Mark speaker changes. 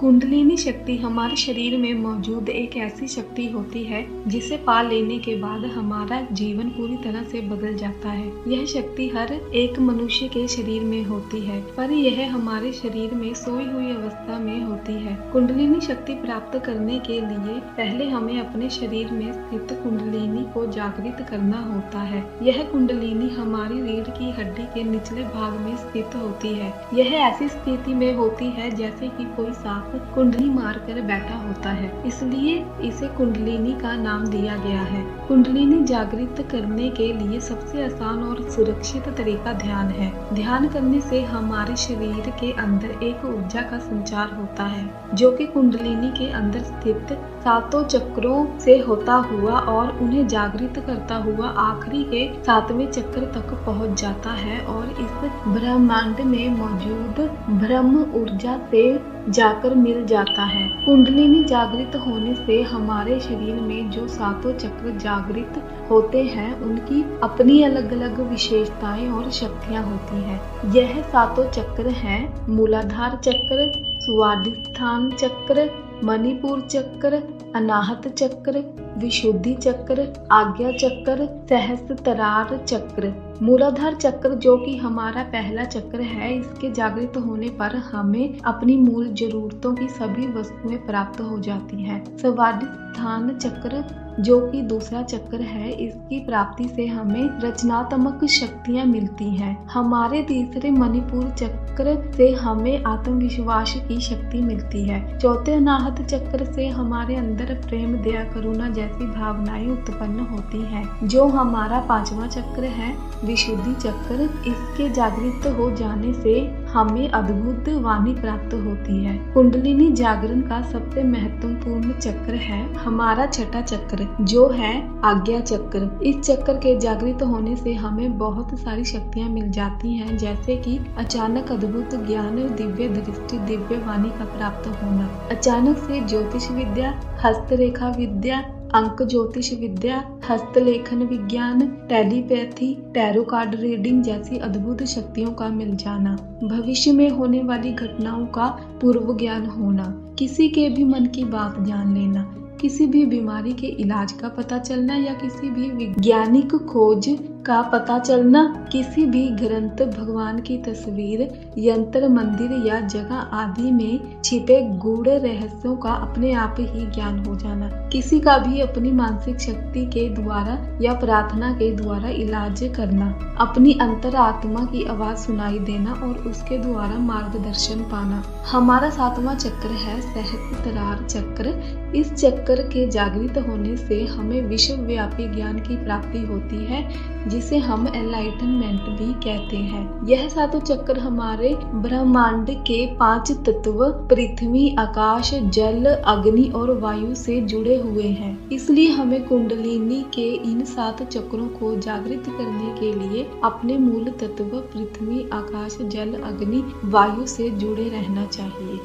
Speaker 1: कुंडलिनी शक्ति हमारे शरीर में मौजूद एक ऐसी शक्ति होती है जिसे पा लेने के बाद हमारा जीवन पूरी तरह से बदल जाता है। यह शक्ति हर एक मनुष्य के शरीर में होती है, पर यह हमारे शरीर में सोई हुई अवस्था में होती है। कुंडलिनी शक्ति प्राप्त करने के लिए पहले हमें अपने शरीर में स्थित कुंडलिनी को जागृत करना होता है। यह कुंडलिनी हमारी रीढ़ की हड्डी के निचले भाग में स्थित होती है। यह ऐसी स्थिति में होती है जैसे कि कोई सांप कुंडली मारकर बैठा होता है, इसलिए इसे कुंडलिनी का नाम दिया गया है। कुंडलिनी जागृत करने के लिए सबसे आसान और सुरक्षित तरीका ध्यान है। ध्यान करने से हमारे शरीर के अंदर एक ऊर्जा का संचार होता है, जो कि कुंडलिनी के अंदर स्थित सातों चक्रों से होता हुआ और उन्हें जागृत करता हुआ आखिरी के 7वें चक्र तक पहुंच जाता है और इस ब्रह्मांड में मौजूद ब्रह्म ऊर्जा से जाकर मिल जाता है। कुंडलिनी जागृत होने से हमारे शरीर में जो सातों चक्र जागृत होते हैं उनकी अपनी अलग अलग विशेषताएं और शक्तियां होती हैं। यह सातों चक्र हैं मूलाधार चक्र, स्वादिष्ठान चक्र, मणिपुर चक्र, अनाहत चक्र, विशुद्धि चक्र, आज्ञा चक्र, सहस्त्रार चक्र। मूलाधार चक्र जो कि हमारा पहला चक्र है, इसके जागृत होने पर हमें अपनी मूल जरूरतों की सभी वस्तुएं प्राप्त हो जाती हैं। स्वादिष्ठान चक्र जो कि दूसरा चक्र है, इसकी प्राप्ति से हमें रचनात्मक शक्तियां मिलती हैं। हमारे तीसरे मणिपुर चक्र से हमें आत्मविश्वास की शक्ति मिलती है। चौथे अनाहत चक्र से हमारे अंदर प्रेम, दया, करुणा जैसी भावनाएं उत्पन्न होती हैं। जो हमारा 5वां चक्र है, विशुद्धि चक्र, इसके जागृत हो जाने से हमें अद्भुत वाणी प्राप्त होती है। कुंडलिनी जागरण का सबसे महत्वपूर्ण चक्र है हमारा छठा चक्र, जो है आज्ञा चक्र। इस चक्र के जागृत होने से हमें बहुत सारी शक्तियां मिल जाती हैं, जैसे कि अचानक अद्भुत ज्ञान, दिव्य दृष्टि, दिव्य वाणी का प्राप्त होना, अचानक से ज्योतिष विद्या, हस्तरेखा विद्या, अंक ज्योतिष विद्या, हस्तलेखन विज्ञान, टेलीपैथी, टैरो कार्ड रीडिंग जैसी अद्भुत शक्तियों का मिल जाना, भविष्य में होने वाली घटनाओं का पूर्व ज्ञान होना, किसी के भी मन की बात जान लेना, किसी भी बीमारी के इलाज का पता चलना या किसी भी वैज्ञानिक खोज का पता चलना, किसी भी ग्रंथ, भगवान की तस्वीर, यंत्र, मंदिर या जगह आदि में छिपे गूढ़ रहस्यों का अपने आप ही ज्ञान हो जाना, किसी का भी अपनी मानसिक शक्ति के द्वारा या प्रार्थना के द्वारा इलाज करना, अपनी अंतरात्मा की आवाज सुनाई देना और उसके द्वारा मार्गदर्शन पाना। हमारा 7वां चक्र है सहस्त्रार चक्र। इस चक्र के जागृत होने से हमें विश्वव्यापी ज्ञान की प्राप्ति होती है, जिसे हम एनलाइटनमेंट भी कहते हैं। यह सातों चक्र हमारे ब्रह्मांड के 5 तत्व पृथ्वी, आकाश, जल, अग्नि और वायु से जुड़े हुए हैं। इसलिए हमें कुंडलिनी के इन 7 चक्रों को जागृत करने के लिए अपने मूल तत्व पृथ्वी, आकाश, जल, अग्नि, वायु से जुड़े रहना चाहिए।